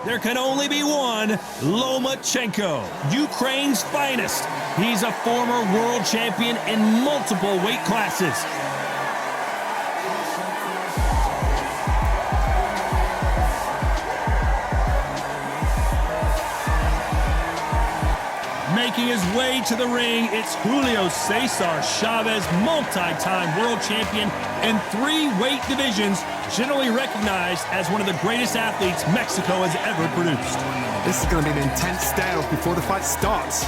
There can only be one, Lomachenko, Ukraine's finest. He's a former world champion in multiple weight classes. Making his way to the ring, it's Julio Cesar Chavez, multi-time world champion in 3 weight divisions, generally recognized as one of the greatest athletes Mexico has ever produced. This is going to be an intense stare before the fight starts.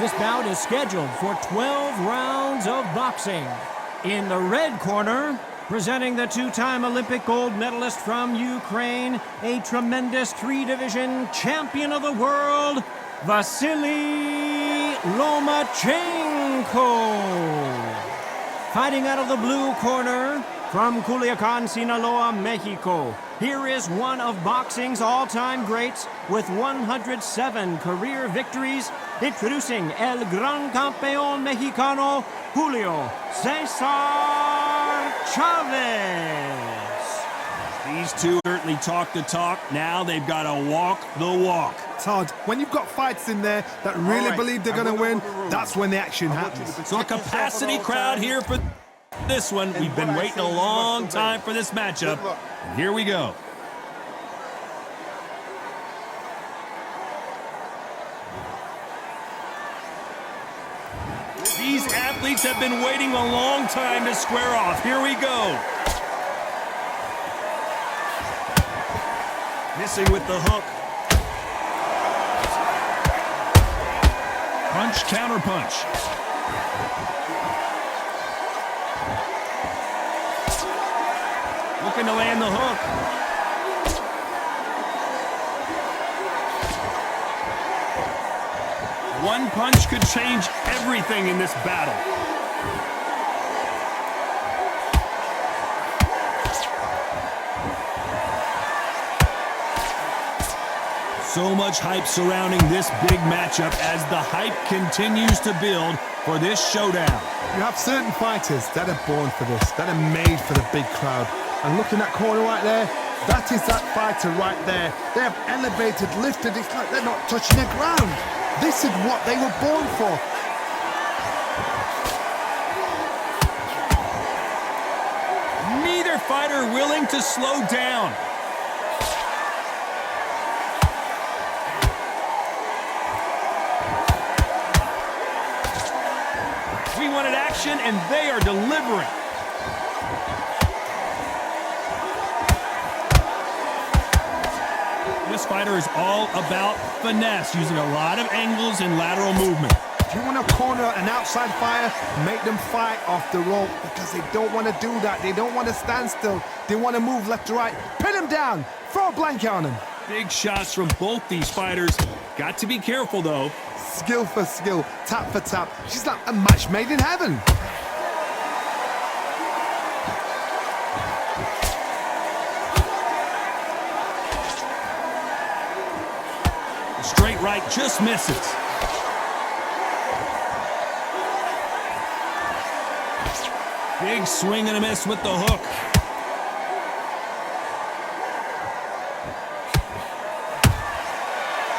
This bout is scheduled for 12 rounds of boxing. In the red corner, presenting the 2-time Olympic gold medalist from Ukraine, a tremendous 3-division champion of the world, Vasily Lomachenko. Fighting out of the blue corner, from Culiacan, Sinaloa, Mexico, here is one of boxing's all-time greats with 107 career victories, introducing El Gran Campeón Mexicano, Julio Cesar Chavez. These two certainly talk the talk. Now they've got to walk the walk. Todd, when you've got fights in there that really believe they're going to win, that's when the action happens. So a capacity crowd here for this one. We've been waiting a long time for this matchup. And here we go. These athletes have been waiting a long time to square off. Here we go. Missing with the hook. Punch, counter punch. Looking to land the hook. One punch could change everything in this battle. So much hype surrounding this big matchup as the hype continues to build for this showdown. You have certain fighters that are born for this, that are made for the big crowd. And looking at that corner right there, that is that fighter right there. They have elevated, lifted, it's like they're not touching the ground. This is what they were born for. Neither fighter willing to slow down. We wanted action, and they are delivering. This fighter is all about finesse, using a lot of angles and lateral movement. If you want to corner an outside fighter, make them fight off the rope, because they don't want to do that. They don't want to stand still. They want to move left to right. Pin them down. Throw a blanket on them. Big shots from both these fighters. Got to be careful, though. Skill for skill, tap for tap. She's like a match made in heaven. Straight right just misses. Big swing and a miss with the hook.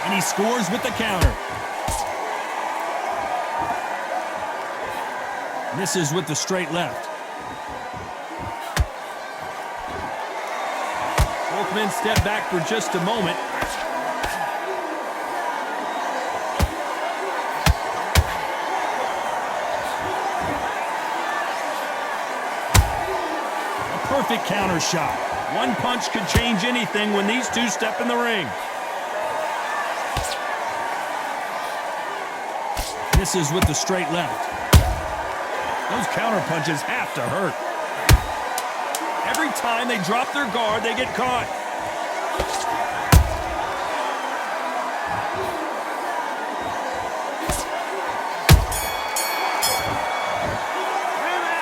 And he scores with the counter. Misses with the straight left. Both men step back for just a moment. Perfect counter shot. One punch could change anything when these two step in the ring. Misses with the straight left. Those counter punches have to hurt. Every time they drop their guard, they get caught.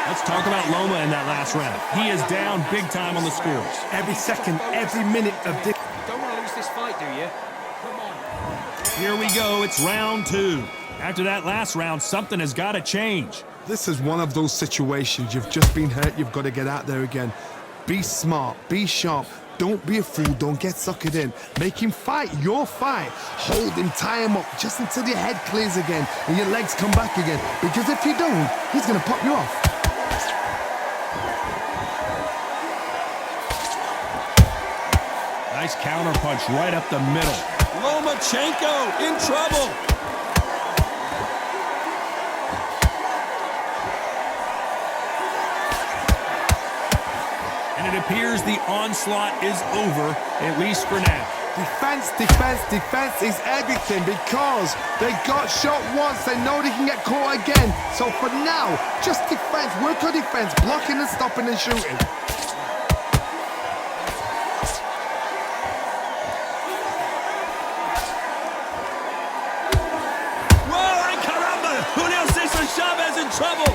Let's talk about Loma in that last round. He is down big time on the scores. Every second, every minute of this. Don't want to lose this fight, do you? Come on. Here we go. It's round 2. After that last round, something has got to change. This is one of those situations. You've just been hurt. You've got to get out there again. Be smart. Be sharp. Don't be a fool. Don't get suckered in. Make him fight your fight. Hold him, tie him up just until your head clears again and your legs come back again. Because if you don't, he's going to pop you off. Nice counter punch right up the middle. Lomachenko in trouble. And it appears the onslaught is over, at least for now. Defense, defense, defense is everything because they got shot once. They know they can get caught again. So for now, just defense. Work on defense. Blocking and stopping and shooting. Julio Cesar Chavez in trouble.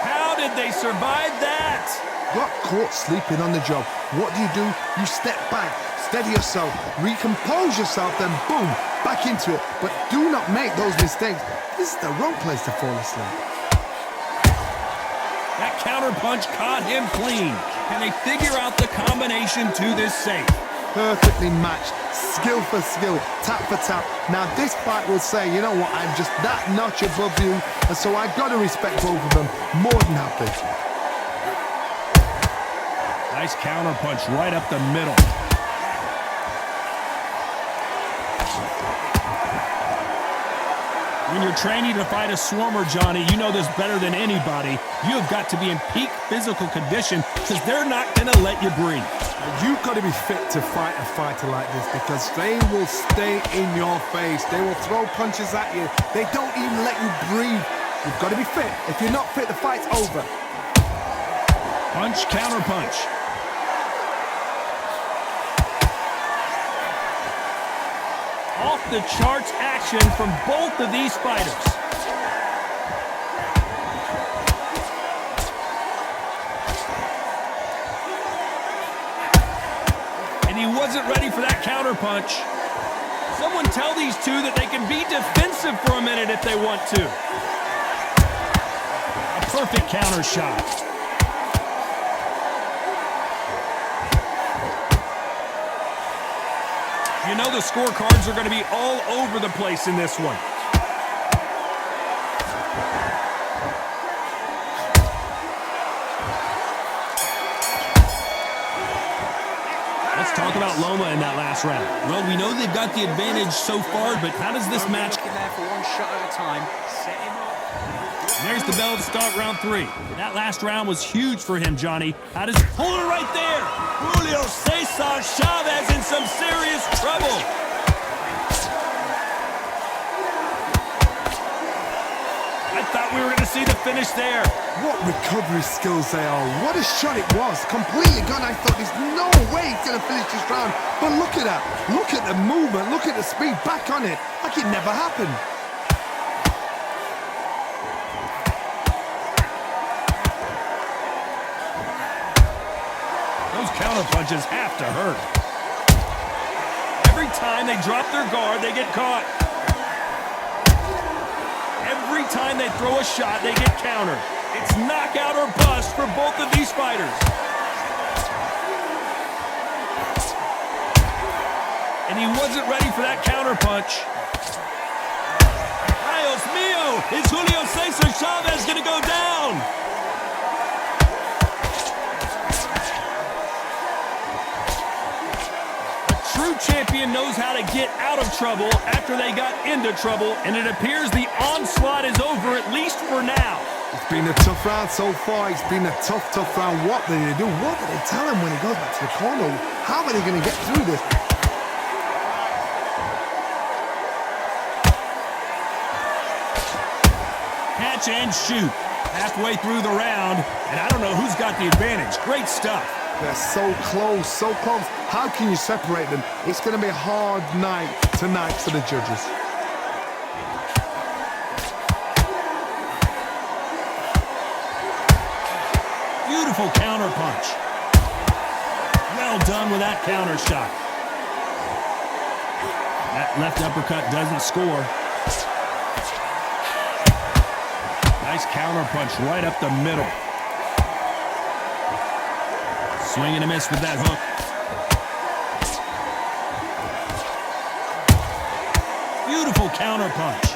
How did they survive that? Got caught sleeping on the job. What do? You step back, steady yourself, recompose yourself, then boom, back into it. But do not make those mistakes. This is the wrong place to fall asleep. That counter punch caught him clean. Can they figure out the combination to this safe? Perfectly matched, skill for skill, tap for tap. Now this fight will say, you know what, I'm just that notch above you, and so I've got to respect both of them. More than happy. Nice counter punch right up the middle. When you're training to fight a swarmer, Johnny, you know this better than anybody. You have got to be in peak physical condition because they're not going to let you breathe. You've got to be fit to fight a fighter like this because they will stay in your face. They will throw punches at you. They don't even let you breathe. You've got to be fit. If you're not fit, the fight's over. Punch, counter punch. Off the charts action from both of these fighters. And he wasn't ready for that counter punch. Someone tell these two that they can be defensive for a minute if they want to. A perfect counter shot. You know the scorecards are going to be all over the place in this one. Let's talk about Loma in that last round. Well, we know they've got the advantage so far, but how does this match... Looking there for one shot at a time. Set him up. There's the bell to start round 3. That last round was huge for him, Johnny. How does... Hold it right there! Julio Cesar Chavez in some serious trouble. I thought we were going to see the finish there. What recovery skills they are. What a shot it was. Completely gone. I thought there's no way he's going to finish this round. But look at that. Look at the movement. Look at the speed. Back on it. Like it never happened. Those counter punches have to hurt. Every time they drop their guard, they get caught. Every time they throw a shot, they get countered. It's knockout or bust for both of these fighters. And he wasn't ready for that counter punch. Dios mío! Is Julio Cesar Chavez going to go down? True champion knows how to get out of trouble after they got into trouble, and it appears the onslaught is over, at least for now. It's been a tough round so far. It's been a tough round. What did they do? What did they tell him when he goes back to the corner? How are they going to get through this? Catch and shoot. Halfway through the round, and I don't know who's got the advantage. Great stuff. They're so close, so close. How can you separate them? It's going to be a hard night tonight for the judges. Beautiful counter punch. Well done with that counter shot. That left uppercut doesn't score. Nice counter punch right up the middle. Swing and a miss with that hook. Beautiful counter punch.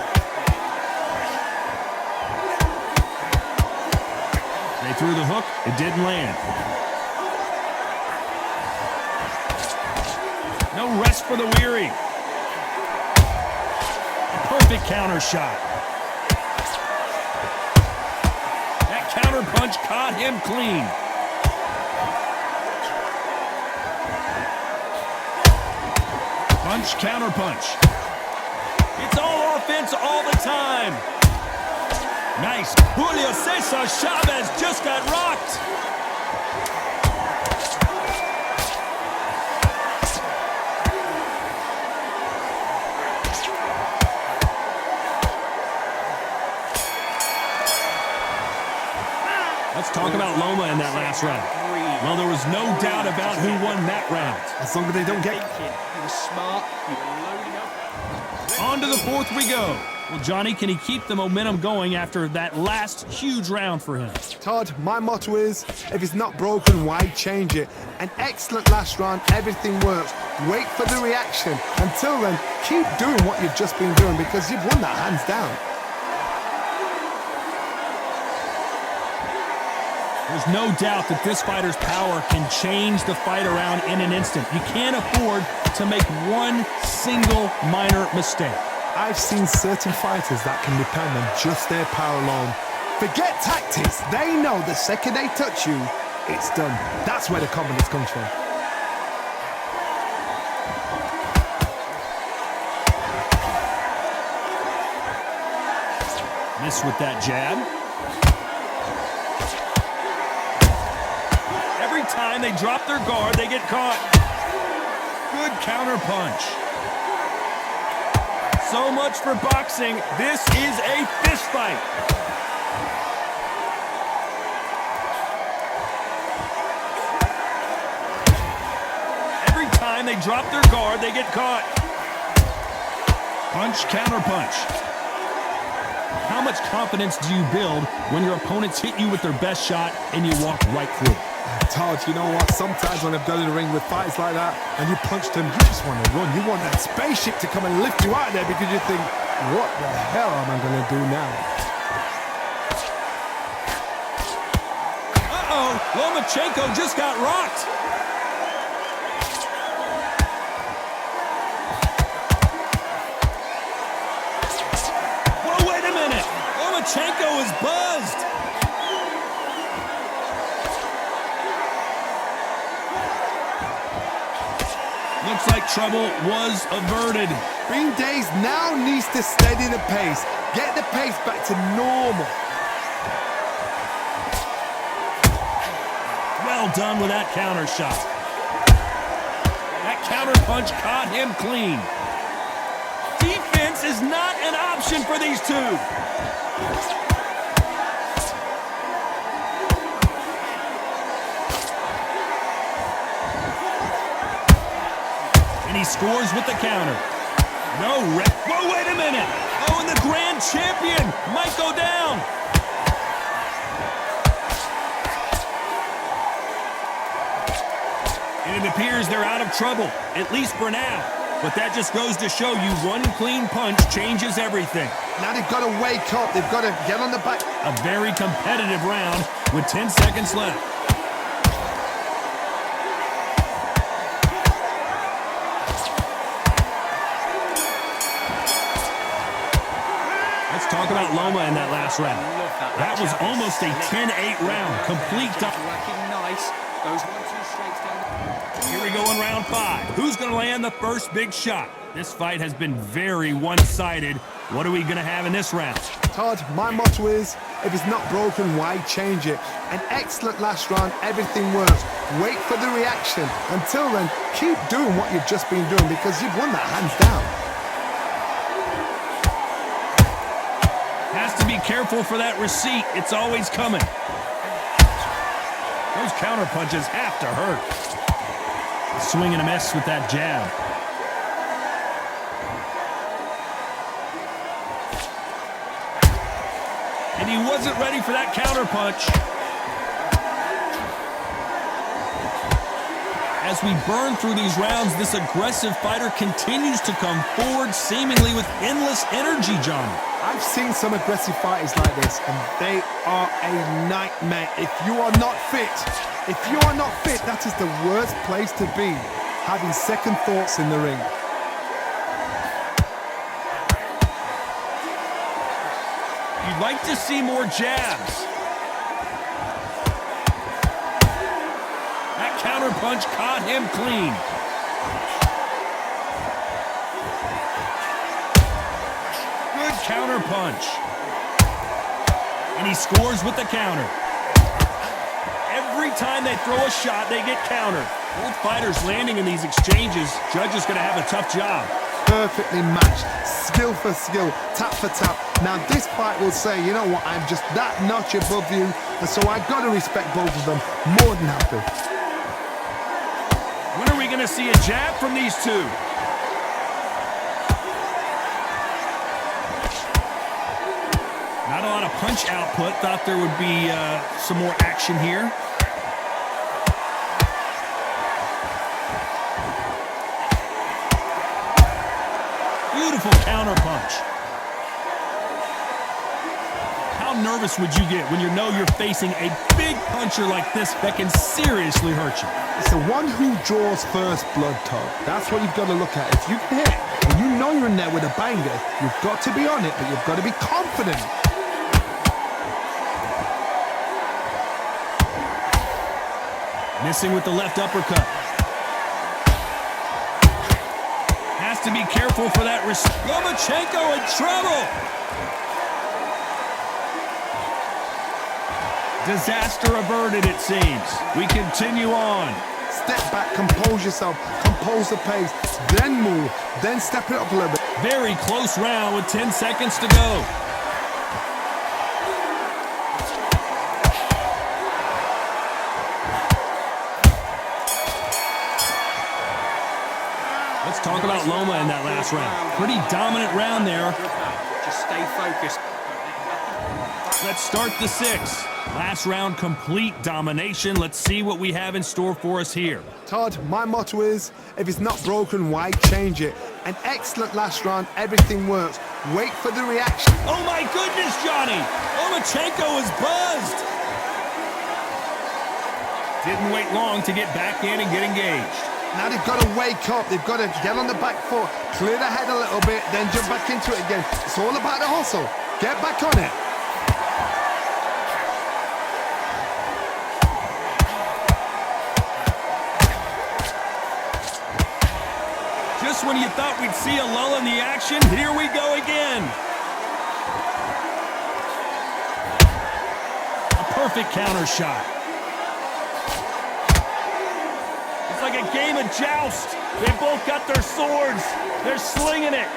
They threw the hook. It didn't land. No rest for the weary. Perfect counter shot. That counter punch caught him clean. Punch, counter punch. It's all offense all the time. Nice. Julio Cesar Chavez just got rocked. Let's talk about Loma in that last round. Well, there was no doubt about who won that round. As long as they don't get... He was smart. He was loading up. On to the fourth we go. Well, Johnny, can he keep the momentum going after that last huge round for him? Todd, my motto is, if it's not broken, why change it? An excellent last round, everything works. Wait for the reaction. Until then, keep doing what you've just been doing because you've won that hands down. There's no doubt that this fighter's power can change the fight around in an instant. You can't afford to make one single minor mistake. I've seen certain fighters that can depend on just their power alone. Forget tactics. They know the second they touch you, it's done. That's where the confidence comes from. Miss with that jab. Every time they drop their guard, they get caught. Good counter punch. So much for boxing. This is a fist fight. Every time they drop their guard, they get caught. Punch, counter punch. How much confidence do you build when your opponents hit you with their best shot and you walk right through? Todd, you know what? Sometimes when I've done in the ring with fights like that and you punch them, you just want to run. You want that spaceship to come and lift you out of there because you think, what the hell am I going to do now? Uh-oh, Lomachenko just got rocked. Whoa, wait a minute. Lomachenko is buzzed. Looks like trouble was averted. Green Days now needs to steady the pace. Get the pace back to normal. Well done with that counter shot. That counter punch caught him clean. Defense is not an option for these two. And he scores with the counter. No rep. Whoa, wait a minute. Oh, and the grand champion might go down. And it appears they're out of trouble, at least for now. But that just goes to show you one clean punch changes everything. Now they've got to wake up. They've got to get on the back. A very competitive round with 10 seconds left. Let's talk about Loma in that last round. That was almost a 10-8 round. Complete. Nice. Those 1-2 straights down. Here we go in round 5. Who's going to land the first big shot? This fight has been very one-sided. What are we going to have in this round? Todd, my motto is, if it's not broken, why change it? An excellent last round, everything works. Wait for the reaction. Until then, keep doing what you've just been doing because you've won that hands down. Has to be careful for that receipt. It's always coming. Those counter punches have to hurt. Swing and a miss with that jab. And he wasn't ready for that counter punch. As we burn through these rounds, this aggressive fighter continues to come forward, seemingly with endless energy, Johnny. I've seen some aggressive fighters like this, and they are a nightmare. If you are not fit, that is the worst place to be, having second thoughts in the ring. You'd like to see more jabs. That counter punch caught him clean. Good counter punch. And he scores with the counter. Every time they throw a shot, they get countered. Both fighters landing in these exchanges. Judge is going to have a tough job. Perfectly matched, skill for skill, tap for tap. Now this fight will say, you know what, I'm just that notch above you, and so I've got to respect both of them. More than happy. When are we going to see a jab from these two? Not a lot of punch output. Thought there would be some more action here. Beautiful counter punch. How nervous would you get when you know you're facing a big puncher like this that can seriously hurt you? It's the one who draws first blood, Todd. That's what you've got to look at. If you can hit, and you know you're in there with a banger, you've got to be on it, but you've got to be confident. Missing with the left uppercut. Has to be careful for that. Lomachenko in trouble. Disaster averted, it seems. We continue on. Step back, compose yourself, compose the pace, then move, then step it up a little bit. Very close round with 10 seconds to go. Let's talk about Loma in that last round. Pretty dominant round there. Just stay focused. Let's start the sixth. Last round, complete domination. Let's see what we have in store for us here. Todd, my motto is, if it's not broken, why change it? An excellent last round, everything works. Wait for the reaction. Oh my goodness, Johnny! Lomachenko is buzzed! Didn't wait long to get back in and get engaged. Now they've got to wake up, they've got to get on the back foot, clear the head a little bit, then jump back into it again. It's all about the hustle. Get back on it. Just when you thought we'd see a lull in the action, here we go again. A perfect counter shot. It's like a game of joust. They both got their swords. They're slinging it.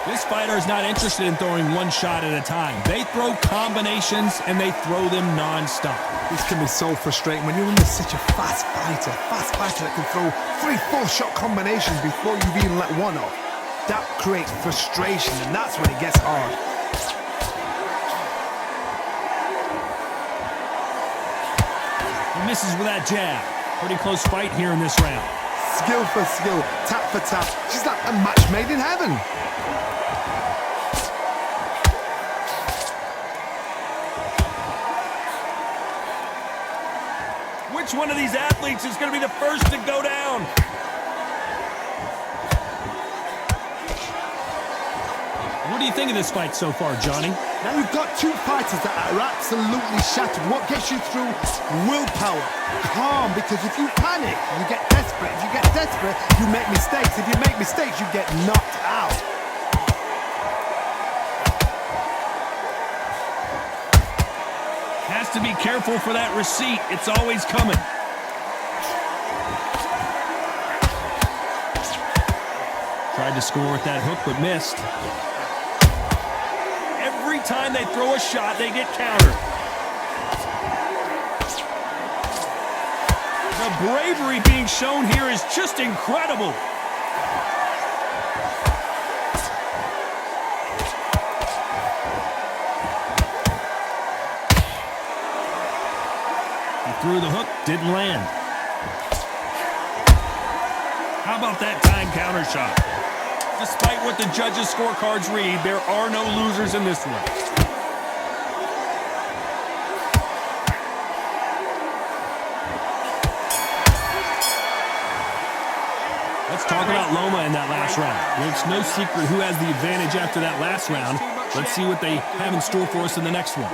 This fighter is not interested in throwing one shot at a time. They throw combinations, and they throw them non-stop. This can be so frustrating when you're under such a fast fighter that can throw 3-4 shot combinations before you've even let one off. That creates frustration, and that's when it gets hard. He misses with that jab. Pretty close fight here in this round. Skill for skill, tap for tap. She's like a match made in heaven. Which one of these athletes is going to be the first to go down? What do you think of this fight so far, Johnny? Now you've got two fighters that are absolutely shattered. What gets you through? Willpower. Calm, because if you panic, you get desperate. If you get desperate, you make mistakes. If you make mistakes, you get knocked out. Has to be careful for that receipt. It's always coming. Tried to score with that hook, but missed. Every time they throw a shot, they get countered. The bravery being shown here is just incredible. He threw the hook, didn't land. How about that time counter shot? Despite what the judges' scorecards read, there are no losers in this one. Let's talk about Loma in that last round. Well, it's no secret who has the advantage after that last round. Let's see what they have in store for us in the next one.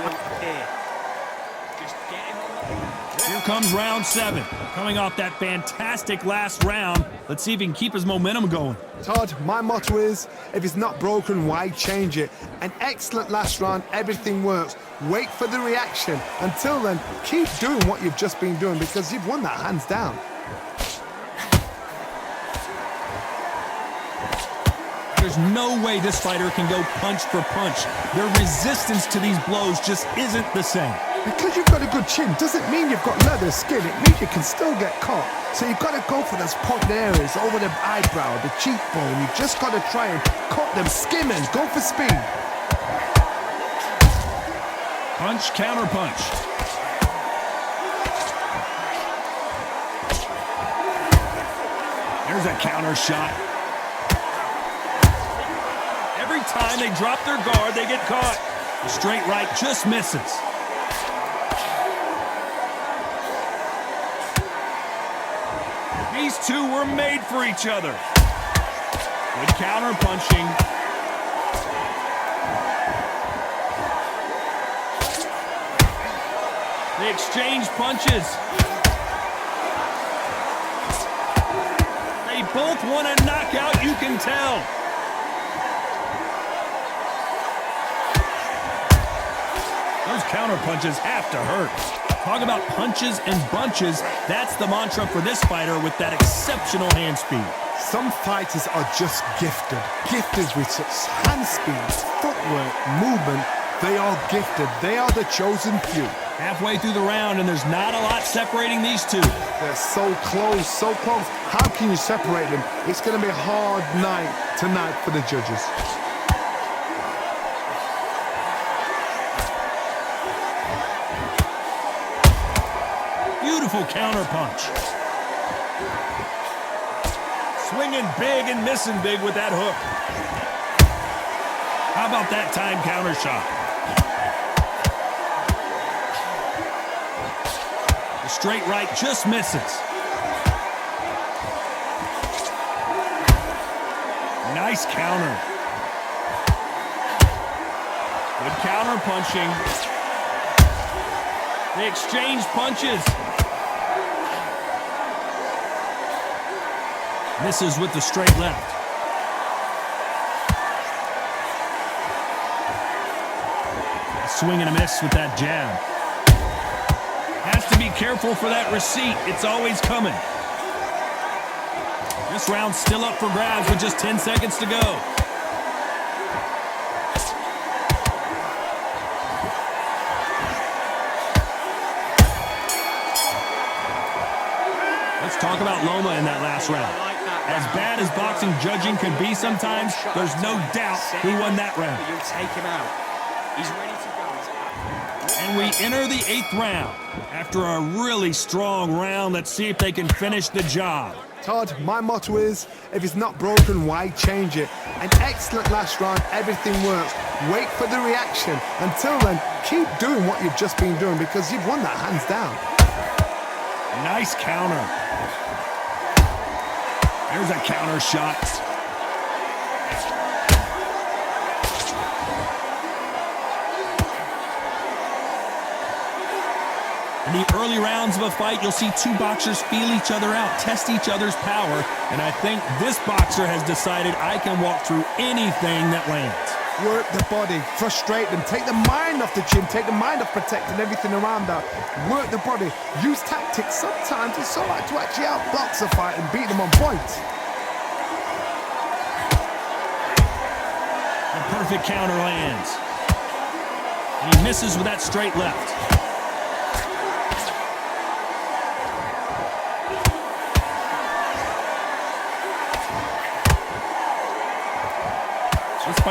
Here comes round 7. Coming off that fantastic last round, let's see if he can keep his momentum going. Todd, my motto is, if it's not broken, why change it? An excellent last round, everything works. Wait for the reaction. Until then, keep doing what you've just been doing because you've won that hands down. There's no way this fighter can go punch for punch. Their resistance to these blows just isn't the same. Because you've got a good chin doesn't mean you've got leather skin. It means you can still get caught. So you've got to go for those pointed areas over the eyebrow, the cheekbone. You've just got to try and cut them, skim and go for speed. Punch, counter punch. There's a counter shot. Every time they drop their guard, they get caught. The straight right just misses. These two were made for each other. Good counter punching. They exchange punches. They both want a knockout, you can tell. Those counter punches have to hurt. Talk about punches and bunches. That's the mantra for this fighter with that exceptional hand speed. Some fighters are just gifted. Gifted with such hand speed, footwork, movement. They are gifted. They are the chosen few. Halfway through the round, and there's not a lot separating these two. They're so close, so close. How can you separate them? It's going to be a hard night tonight for the judges. Beautiful counter punch. Swinging big and missing big with that hook. How about that time counter shot? The straight right just misses. Nice counter. Good counter punching. They exchange punches. Misses with the straight left. A swing and a miss with that jab. Has to be careful for that receipt. It's always coming. This round's still up for grabs with just 10 seconds to go. Let's talk about Loma in that last round. As bad as boxing judging can be sometimes, there's no doubt who won that round. You'll take him out. He's ready to go. And we enter the 8th round. After a really strong round, let's see if they can finish the job. Todd, my motto is, if it's not broken, why change it? An excellent last round, everything works. Wait for the reaction. Until then, keep doing what you've just been doing because you've won that hands down. Nice counter. There's a counter shot. In the early rounds of a fight, you'll see two boxers feel each other out, test each other's power, and I think this boxer has decided I can walk through anything that lands. Work the body, frustrate them, take the mind off the chin, take the mind off protecting everything around that. Work the body, use tactics. Sometimes it's so hard to actually outbox a fight and beat them on points. A perfect counter lands. And he misses with that straight left.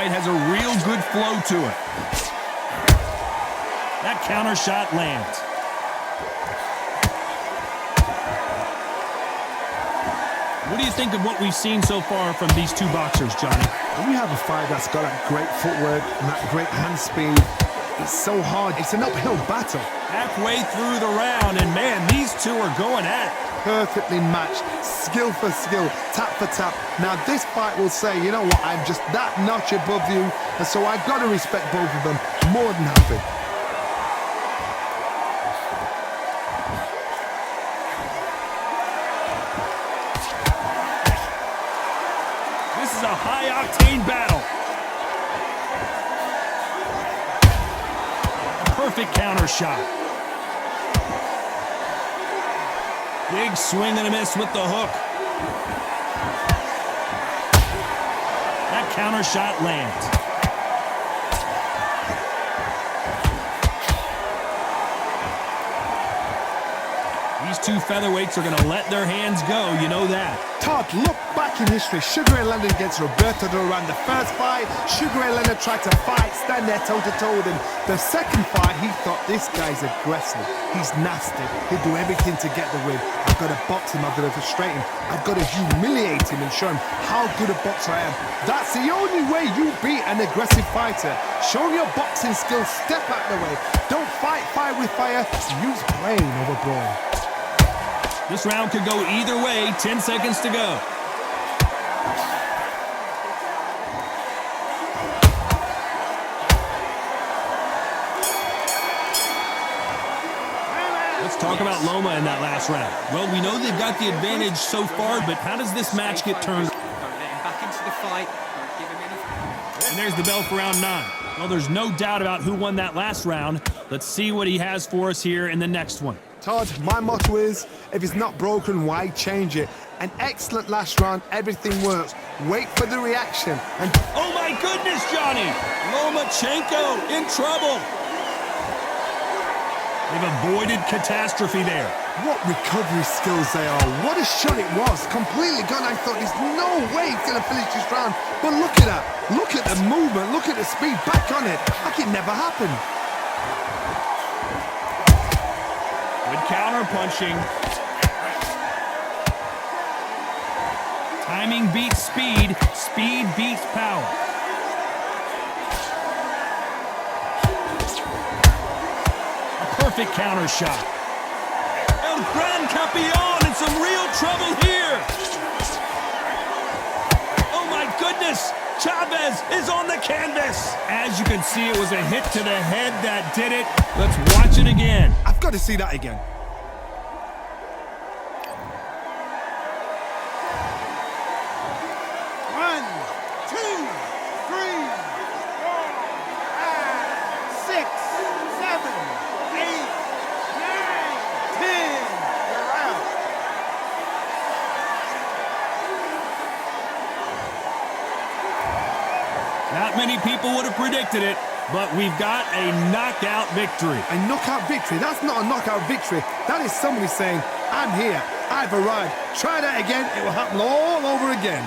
fight has a real good flow to it. That counter shot lands. What do you think of what we've seen so far from these two boxers, Johnny? When you have a fight that's got that great footwork and that great hand speed, it's so hard. It's an uphill battle. Halfway through the round, and man, these two are going at it. Perfectly matched, skill for skill, tap for tap. Now this fight will say, you know what, I'm just that notch above you, and so I've got to respect both of them more than happy. This is a high-octane battle. A perfect counter shot. Big swing and a miss with the hook. That counter shot lands. These two featherweights are going to let their hands go, you know that. Todd, look back in history. Sugar Ray Leonard against Roberto Duran. The first fight, Sugar Ray Leonard tried to fight, stand there toe-to-toe with him. The second fight, he thought, this guy's aggressive. He's nasty. He'll do everything to get the win. I've got to box him. I've got to frustrate him. I've got to humiliate him and show him how good a boxer I am. That's the only way you beat an aggressive fighter. Show him your boxing skills. Step out the way. Don't fight fire with fire. Use brain over brawn. This round could go either way. 10 seconds to go. Let's talk about Loma in that last round. Well, we know they've got the advantage so far, but how does this match get turned? Don't let him back into the fight. Don't give him any... And there's the bell for round 9. Well, there's no doubt about who won that last round. Let's see what he has for us here in the next one. Todd, my motto is, if it's not broken, why change it? An excellent last round, everything works. Wait for the reaction. And oh my goodness, Johnny! Lomachenko in trouble. They've avoided catastrophe there. what recovery skills they are. What a shot it was. Completely gone. I thought there's no way he's going to finish this round. But look at that. Look at the movement. Look at the speed. Back on it. Like it never happened. Good counter punching. Timing beats speed. Speed beats power. A perfect counter shot. El Gran Campeón in some real trouble here. Oh my goodness. Chavez is on the canvas. As you can see, it was a hit to the head that did it. Let's watch it again. I've got to see that again. Not many people would have predicted it, but we've got a knockout victory. A knockout victory? That's not a knockout victory. That is somebody saying, I'm here, I've arrived. Try that again, it will happen all over again.